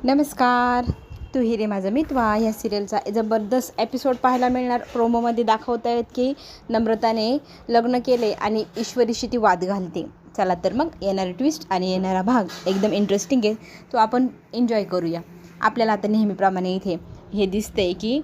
नमस्कार. तू ही रे माझा मितवा ह्या सिरियलचा जबरदस्त एपिसोड पाहायला मिळणार. प्रोमोमध्ये दाखवत आहेत की नम्रताने लग्न केले आणि ईश्वरीशी ती वाद घालते. चला तर मग येणारे ट्विस्ट आणि येणारा भाग एकदम इंटरेस्टिंग आहे, तो आपण एन्जॉय करूया. आपल्याला आता नेहमीप्रमाणे इथे हे दिसतंय की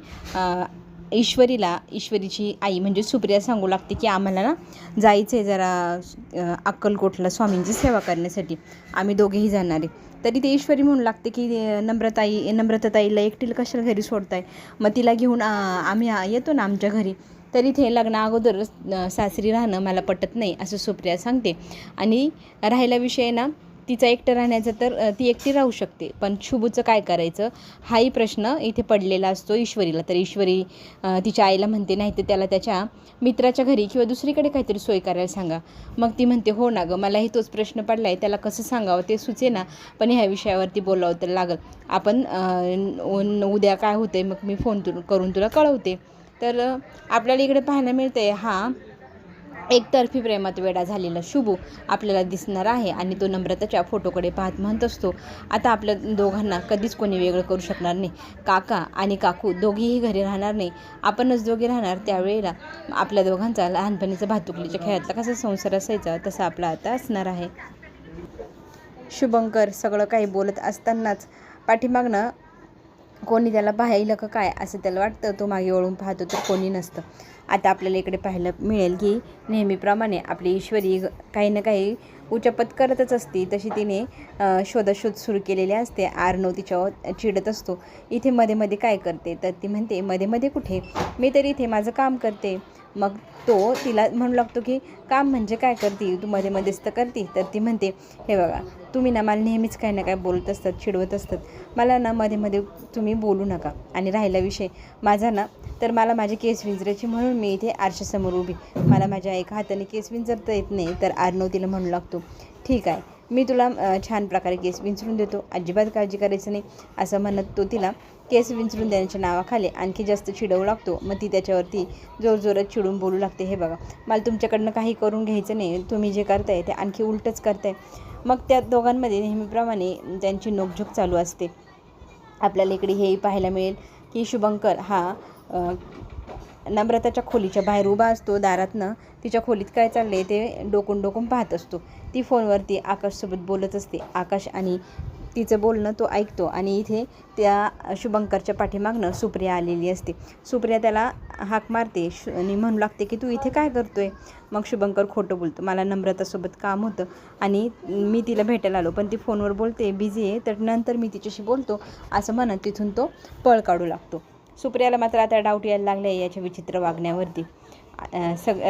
ईश्वरीची आई म्हणजे सुप्रिया सांगू लागते की आम्हाला ना जायचं आहे जरा अक्कलकोटला स्वामींची सेवा करण्यासाठी, आम्ही दोघेही जाणार आहे. तरी ते ईश्वरी म्हणू लागते की नम्रताताईला एकटीला कशाला घरी सोडताय, मग तिला घेऊन आम्ही येतो ना आमच्या घरी. तरी ते लग्ना अगोदर सासरी राहणं मला पटत नाही असं सुप्रिया सांगते. आणि राहिला विषय ना तिचा एकटं राहण्याचा, तर ती एकटी राहू शकते, पण शुभूचं काय करायचं हाही प्रश्न इथे पडलेला असतो ईश्वरीला. तर ईश्वरी तिच्या आईला म्हणते नाही तर त्याला त्याच्या मित्राच्या घरी किंवा दुसरीकडे काहीतरी सोय करायला सांगा. मग ती म्हणते हो ना गं, मलाही तोच प्रश्न पडला आहे, त्याला कसं सांगावं ते सुचे ना, पण ह्या विषयावरती बोलावं तर लागल. आपण उद्या काय होतं आहे मग मी फोन करून तुला कळवते. तर आपल्याला इकडे पाहायला मिळते हा एकतर्फी प्रेमात वेडा झालेला शुभू आपल्याला दिसणार आहे. आणि तो नम्रताच्या फोटोकडे पाहत म्हणत असतो, आता आपल्या दोघांना कधीच कोणी वेगळं करू शकणार नाही. काका आणि काकू दोघेही घरी राहणार नाही, आपणच दोघे राहणार. त्यावेळेला आपल्या दोघांचा लहानपणीचा भातुकलीच्या खेळातला कसा संसार असायचा तसा आपला आता असणार आहे. शुभंकर सगळं काही बोलत असतानाच पाठीमागनं कोणी त्याला पाहिलं का काय असं त्याला वाटतं. तो मागे वळून पाहतो तर कोणी नसतं. आता आपल्याला इकडे पाहायला मिळेल की नेहमीप्रमाणे आपली ईश्वरी काही ना काही उचापत करतच असते. तशी तिने शोधाशोध सुरू केलेली असते. आर्नव तिच्यावर चिडत असतो. इथे मध्ये मध्ये काय करते, तर ती म्हणते मध्ये मध्ये कुठे, मी तरी इथे माझं काम करते. मग तो तिला म्हणू लागतो की काम म्हणजे काय करते तू, मध्ये मध्येच तर करते. तर ती म्हणते हे बघा तुम्ही ना मला नेहमीच काही ना काय बोलत असतात, चिडवत असतात, मला ना मध्ये मध्ये तुम्ही बोलू नका. आणि राहिला विषय माझा ना, तर मला माझे केस विंचरायची म्हणून मी इथे आरशासमोर उभी, मला माझ्या एका हाताने केस विंचरता येत नाही. तर आर्नव तिला म्हणू लागतो ठीक आहे, मी तुला छान प्रकारे केस विंचरून देतो, अजिबात काळजी करायचं नाही असं म्हणत तो तिला केस विंचरून देण्याच्या नावाखाली आणखी जास्त चिडवू लागतो. मग ती त्याच्यावरती जोरजोरात चिडून बोलू लागते, हे बघा मला तुमच्याकडनं काही करून घ्यायचं नाही, तुम्ही जे करताय ते आणखी उलटच करताय. मग त्या दोघांमध्ये नेहमीप्रमाणे त्यांची नोकझोक चालू असते. आपल्याला इकडे हेही पाहायला मिळेल की शुभंकर हा नम्रताच्या खोलीच्या बाहेर उभा असतो. दारातनं तिच्या खोलीत काय चाललं आहे ते डोकून पाहत असतो. ती फोनवरती आकाशसोबत बोलत असते. आकाश आणि तिचं बोलणं तो ऐकतो. आणि इथे त्या शुभंकरच्या पाठीमागनं सुप्रिया आलेली असते. सुप्रिया त्याला हाक मारते आणि म्हणू लागते की तू इथे काय करतोय. मग शुभंकर खोटं बोलतो, मला नम्रतासोबत काम होतं आणि मी तिला भेटायला आलो, पण ती फोनवर बोलते बिझी आहे, तर नंतर मी तिच्याशी बोलतो असं म्हणत तिथून तो पळ काढू लागतो. सुप्रियाला मात्र आता डाऊट यायला लागला आहे याच्या विचित्र वागण्यावरती.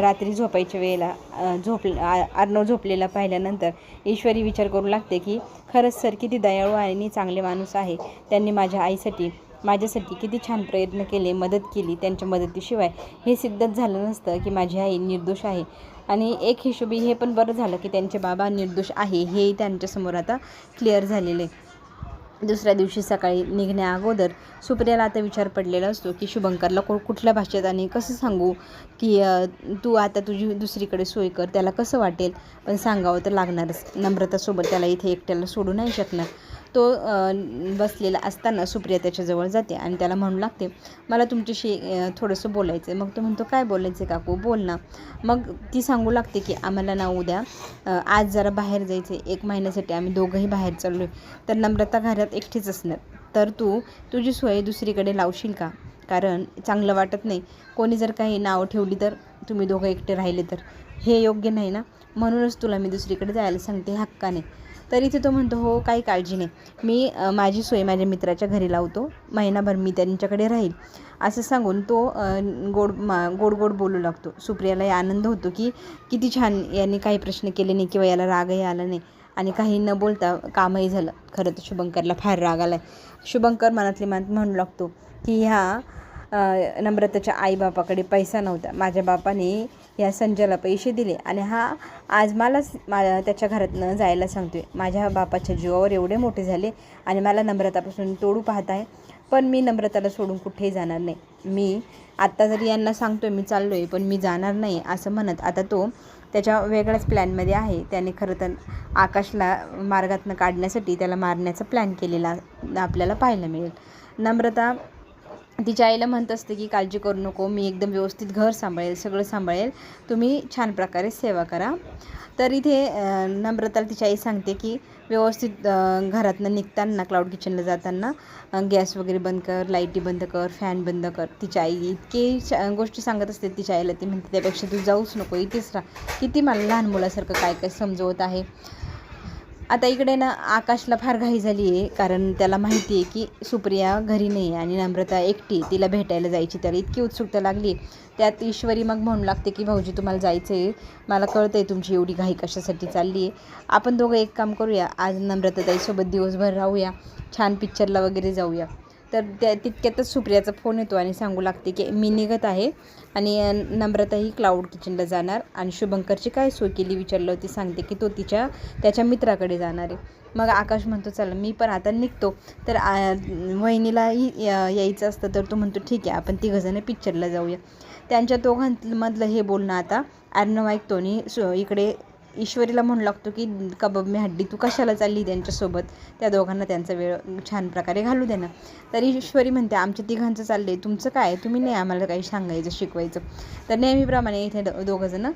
रात्री झोपायच्या वेळेला आर्नव झोपलेला पाहिल्यानंतर ईश्वरी विचार करू लागते की खरंच सर किती दयाळू आणि चांगले माणूस आहे. त्यांनी माझ्यासाठी किती छान प्रयत्न केले, मदत केली. त्यांच्या मदतीशिवाय हे सिद्धच झालं नसतं की माझी आई निर्दोष आहे. आणि एक हिशोबी हे पण बरं झालं की त्यांचे बाबा निर्दोष आहे हे त्यांच्यासमोर आता क्लिअर झालेलं आहे. दुसऱ्या दिवशी सकाळी निघण्या अगोदर सुप्रियाला आता विचार पडलेला असतो की शुभंकरला कुठल्या भाषेत आणि कसं सांगू की तू आता तुझी दुसरीकडे सोय कर, त्याला कसं वाटेल, पण सांगावं तर लागणारच. नम्रतासोबत त्याला इथे एकट्याला सोडू नाही शकणार. तो बसलेला असताना सुप्रिया त्याच्याजवळ जाते आणि त्याला म्हणू लागते मला तुमच्याशी थोडंसं बोलायचं आहे. मग तो म्हणतो काय बोलायचं आहे काकू, बोल ना. मग ती सांगू लागते की आम्हाला ना उद्या आज जरा बाहेर जायचं आहे, 1 महिन्यासाठी आम्ही दोघंही बाहेर चाललो आहे. तर नम्रता घरात एकटीच असणार, तर तू तुझी सोय दुसरीकडे लावशील का, कारण चांगलं वाटत नाही. कोणी जर काही नावं ठेवली तर तुम्ही दोघं एकटे राहिले तर हे योग्य नाही ना, म्हणूनच तुला मी दुसरीकडे जायला सांगते हक्काने. तर इथे तो म्हणतो हो काही काळजी नाही, मी माझी सोय माझ्या मित्राच्या घरी लावतो, महिनाभर मी त्यांच्याकडे राहील असं सांगून तो गोड बोलू लागतो. सुप्रियालाही आनंद होतो की किती छान, यांनी काही प्रश्न केले नाही किंवा याला रागही आला नाही आणि काही न बोलता कामही झालं. खरं तर शुभंकरला फार राग आला आहे. शुभंकर मनातली मनात म्हणू लागतो की ह्या नम्रताच्या आईबापाकडे पैसा नव्हता, माझ्या बापाने या संजयला पैसे दिले आणि हा आज मलाच त्याच्या घरातनं जायला सांगतोय. माझ्या बापाच्या जीवावर एवढे मोठे झाले आणि मला नम्रतापासून तोडू पाहत आहे, पण मी नम्रताला सोडून कुठेही जाणार नाही. मी आत्ता जरी यांना सांगतोय मी चाललो आहे, पण मी जाणार नाही असं म्हणत आता तो त्याच्या वेगळ्याच प्लॅनमध्ये आहे. त्याने खरं तर आकाशला मार्गातनं काढण्यासाठी त्याला मारण्याचा प्लॅन केलेला आपल्याला पाहायला मिळेल. नम्रता तिच्या आईला म्हणत असते की काळजी करू नको, मी एकदम व्यवस्थित घर सांभाळेल, सगळं सांभाळेल, तुम्ही छान प्रकारे सेवा करा. तर इथे नम्रताला तिची आई सांगते की व्यवस्थित घरातनं निघताना क्लाउड किचनला जाताना गॅस वगैरे बंद कर, लाईटी बंद कर, फॅन बंद कर. तिच्या आई इतकी गोष्टी सांगत असते तिच्या आईला. ती म्हणते त्यापेक्षा तू जाऊच नको, इथेच राहा. किती मला लहान मुलासारखं काय काय समजवत आहे. आता इकडे ना आकाशला फार घाई झाली आहे, कारण त्याला माहिती आहे की सुप्रिया घरी नाही आणि नम्रता एकटी, तिला भेटायला जायची. त्याला इतकी उत्सुकता लागली. त्यात ईश्वरी मग म्हणू लागते की भाऊजी तुम्हाला जायचं आहे, मला कळतं आहे तुमची एवढी घाई कशासाठी चालली आहे. आपण दोघं एक काम करूया, आज नम्रताताईसोबत दिवसभर राहूया, छान पिक्चरला वगैरे जाऊया. तर तितक्यातच सुप्रियाचा फोन येतो आणि सांगू लागते की मी निघत आहे आणि नम्रता ही क्लाउड किचनला जाणार आणि शुभंकरची काय सोय केली विचारलं. ती सांगते की तो त्याच्या मित्राकडे जाणार आहे. मग आकाश म्हणतो चला मी पण आता निघतो. तर वहिनीलाही यायचं असतं, तर तो म्हणतो ठीक आहे आपण तिघंजणं पिक्चरला जाऊया. त्यांच्या दोघांमधलं हे बोलणं आता अर्णव ऐकतो आणि इकडे ईश्वरीला म्हणू लागतो की कबाब मी हड्डी, तू कशाला चालली त्यांच्यासोबत, त्या दोघांना त्यांचा वेळ छान प्रकारे घालू दे ना. तर ईश्वरी म्हणते आमच्या तिघांचं चाललं आहे, तुमचं काय, तुम्ही नाही आम्हाला काही सांगायचं शिकवायचं. तर नेहमीप्रमाणे इथे दोघंजणं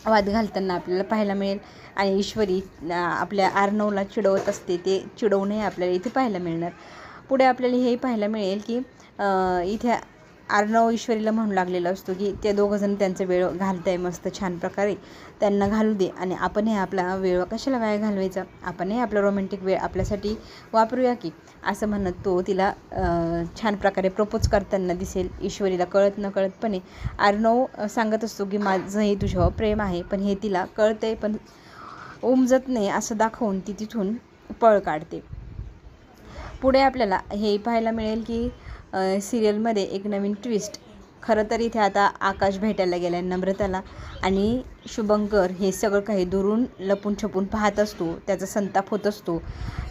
वाद घालताना आपल्याला पाहायला मिळेल आणि ईश्वरी आपल्या अर्णवला चिडवत असते. ते चिडवणंही आपल्याला इथे पाहायला मिळणार. पुढे आपल्याला हेही पाहायला मिळेल की इथे अर्णव ईश्वरीला म्हणू लागलेला असतो की ते दोघंजण त्यांचा वेळ घालताय मस्त छान प्रकारे, त्यांना घालू दे आणि आपणही आपला वेळ कशाला वाया घालवायचा, आपणही आपला रोमॅन्टिक वेळ आपल्यासाठी वापरूया की, असं म्हणत तो तिला छान प्रकारे प्रपोज करताना दिसेल. ईश्वरीला कळत न कळतपणे अर्णव सांगत असतो की माझं हे तुझ्यावर प्रेम आहे, पण हे तिला कळतंय पण उमजत नाही असं दाखवून ती तिथून पळ काढते. पुढे आपल्याला हे पाहायला मिळेल की सिरियलमध्ये एक नवीन ट्विस्ट. खरं तर इथे आता आकाश भेटायला गेला आहे नम्रताला आणि शुभंकर हे सगळं काही दुरून लपून छपून पाहत असतो. त्याचा संताप होत असतो.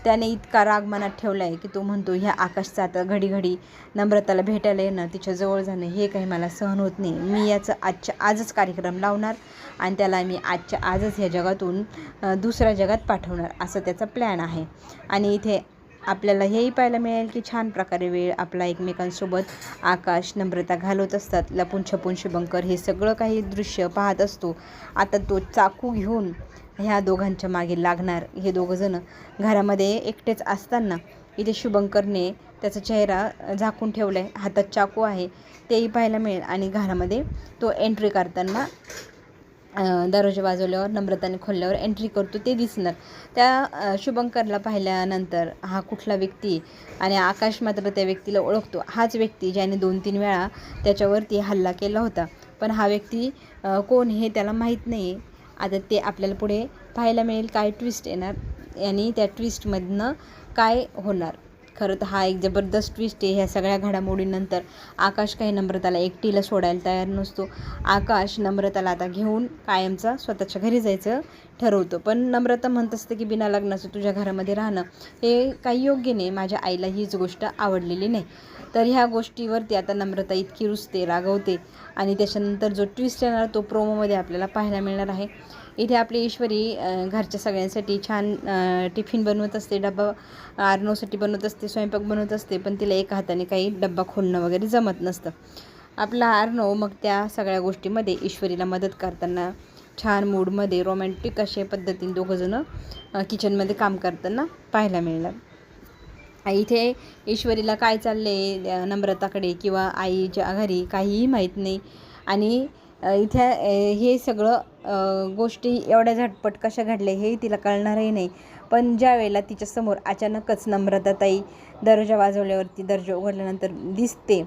त्याने इतका राग मनात ठेवला आहे की तो म्हणतो ह्या आकाशचं आता घडी घडी नम्रताला भेटायला येणं, तिच्याजवळ जाणं हे काही मला सहन होत नाही. मी याचं आजच कार्यक्रम लावणार आणि त्याला मी आजच ह्या जगातून दुसऱ्या जगात पाठवणार, असं त्याचा प्लॅन आहे. आणि इथे आपल्याला हेही पाहायला मिळेल की छान प्रकारे वेळ आपला एकमेकांसोबत आकाश नम्रता घालवत असतात. लपून छपून शुभंकर हे सगळं काही दृश्य पाहत असतो. आता तो चाकू घेऊन ह्या दोघांच्या मागे लागणार. हे दोघंजणं घरामध्ये एकटेच असताना इथे शुभंकरने त्याचा चेहरा झाकून ठेवला आहे, हातात चाकू आहे तेही पाहायला मिळेल. आणि घरामध्ये तो एंट्री करताना दरवाजा वाजवल्यावर नम्रताने खोलल्यावर एंट्री करतो ते दिसणार. त्या शुभंकरला पाहिल्यानंतर हा कुठला व्यक्ती आणि आकाश मात्र त्या व्यक्तीला ओळखतो. हाच व्यक्ती ज्याने 2-3 वेळा त्याच्यावरती हल्ला केला होता, पण हा व्यक्ती कोण हे त्याला माहीत नाही. आता ते आपल्याला पुढे पाहायला मिळेल काय ट्विस्ट येणार आणि त्या ट्विस्टमधनं काय होणार. खरं तर हा एक जबरदस्त ट्विस्ट आहे. ह्या सगळ्या घडामोडींनंतर आकाश काही नम्रताला एकटीला सोडायला तयार नसतो. आकाश नम्रताला आता घेऊन कायमचा स्वतःच्या घरी जायचं ठरवतो. पण नम्रता म्हणत असते की बिना लग्नाचं तुझ्या घरामध्ये राहणं हे काही योग्य नाही, माझ्या आईला हीच गोष्ट आवडलेली नाही. तर ह्या गोष्टीवरती आता नम्रता इतकी रुसते, रागवते आणि त्याच्यानंतर जो ट्विस्ट येणार तो प्रोमोमध्ये आपल्याला पाहायला मिळणार आहे. इथे आपली ईश्वरी घरच्या सगळ्यांसाठी छान टिफिन बनवत असते, डब्बा अर्णवसाठी बनवत असते, स्वयंपाक बनवत असते, पण तिला एका हाताने काही डब्बा खोलणं वगैरे जमत नसतं. आपला अर्णव मग त्या सगळ्या गोष्टीमध्ये ईश्वरीला मदत करताना छान मूडमध्ये रोमॅन्टिक अशा पद्धतीने दोघंजणं किचनमध्ये काम करताना पाहायला मिळणार. इथे ईश्वरीला काय चालले नम्रताकडे किंवा आईच्या घरी काहीही माहीत नाही आणि इथे हे सगळं गोष्टी एवढ्या झटपट कशा घडल्या हे तिला कळणारही नाही. पण ज्या वेळेला तिच्यासमोर अचानकच नम्रताताई दरवाजा वाजवल्यावरती दरवाजा उघडल्यानंतर दिसते,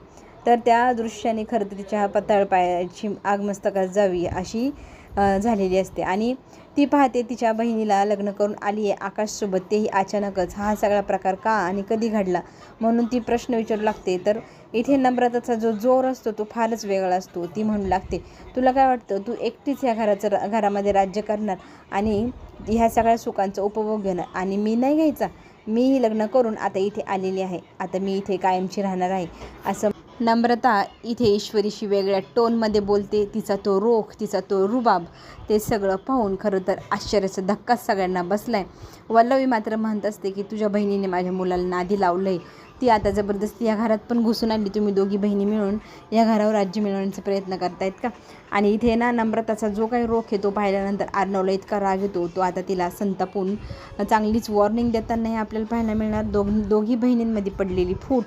तर त्या दृश्याने खरं तर तिच्या तळपायाची आग मस्तकात जावी अशी झालेली असते. आणि ती पाहते तिच्या बहिणीला लग्न करून आली आहे आकाशसोबत, तेही अचानकच. हा सगळा प्रकार का आणि कधी घडला म्हणून ती प्रश्न विचारू लागते. तर इथे नम्रताचा जो जोर असतो तो फारच वेगळा असतो. ती म्हणू लागते तुला काय वाटतं, तू एकटीच ह्या घरामध्ये राज्य करणार आणि ह्या सगळ्या सुखांचा उपभोग घेणार आणि मी नाही घ्यायचा, मी लग्न करून आता इथे आलेली आहे, आता मी इथे कायमची राहणार आहे असं नम्रता इथे ईश्वरीशी वेगळ्या टोनमध्ये बोलते. तिचा तो रोख, तिचा तो रुबाब, ते सगळं पाहून खरं तर आश्चर्याचा धक्काच सगळ्यांना बसला आहे। वल्लवी मात्र म्हणत असते की तुझ्या बहिणीने माझ्या मुलाला नादी लावलं आहे, ती आता जबरदस्ती या घरात पण घुसून आली, तुम्ही दोघी बहिणी मिळून या घरावर राज्य मिळवण्याचा प्रयत्न करतायत का? आणि इथे ना नम्रताचा जो काही रोख आहे तो पाहिल्यानंतर अर्णवला इतका राग येतो, तो आता तिला संतापून चांगलीच वॉर्निंग देतानाही आपल्याला पाहायला मिळणार। दोघी बहिणींमध्ये पडलेली फूट,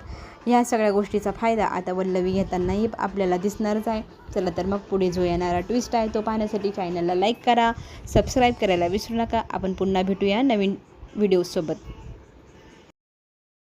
ह्या सगळ्या गोष्टीचा फायदा आता वल्लवी घेतानाही आपल्याला दिसणारच आहे। चला तर मग पुढे जो येणारा ट्विस्ट आहे तो पाहण्यासाठी चॅनलला लाईक करा, सबस्क्राईब करायला विसरू नका। आपण पुन्हा भेटूया नवीन व्हिडिओसोबत।